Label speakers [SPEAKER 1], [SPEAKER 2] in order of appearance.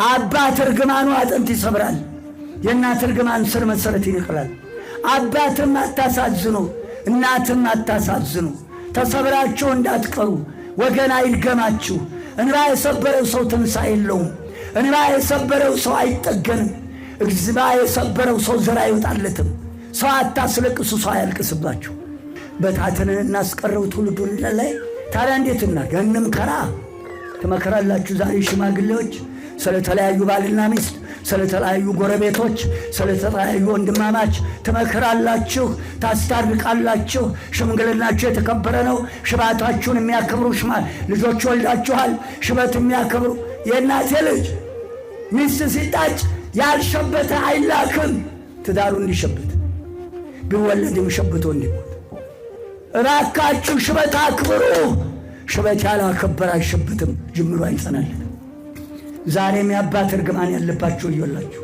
[SPEAKER 1] አባት እርግማኑ አጥንት ይሰብራል፣ የእናት እርግማን ስር መሰረት ይነቅላል። አባትም አታሳዝኑ፣ እናትም አታሳዝኑ። ተሰብራችሁ እንዳትቀሩ ወገን አይድገማችሁ። እንባ የሰበረው ሰው ትንሣኤ የለውም። እንባ የሰበረው ሰው አይጠገንም። እንባ የሰበረው ሰው ዘር አይወጣለትም። ሰው አታስለቅሱ፣ ሰው አያልቅስባችሁ። በታትንን እናስቀረው ትውልዱን ላይ ታዲያ እንዴት እንምከራ? ትመከራላችሁ ዛሬ ሽማግሌዎች ስለተለያዩ ባልና ሚስት፣ ስለተለያዩ ጎረቤቶች፣ ስለተለያዩ ወንድማማች ትመከራላችሁ፣ ታስታርቃላችሁ። ሽምግልናችሁ የተከበረ ነው። ሽባታችሁን የሚያከብሩ ልጆች ወልዳችኋል። ሽበት የሚያከብሩ የእናቴ ልጅ ሚስት ሲጣጭ ያልሸበተ አይላክም። ትዳሩ እንዲሸበት ቢወለድም ሸብቶ እንዲሞት እባካችሁ ሽበት አክብሩ። ሽበት ያላከበረ አይሸበትም፣ ጅምሩ አይጸናልም። ዛሬም የአባት እርግማን ያለባችሁ እየላችሁ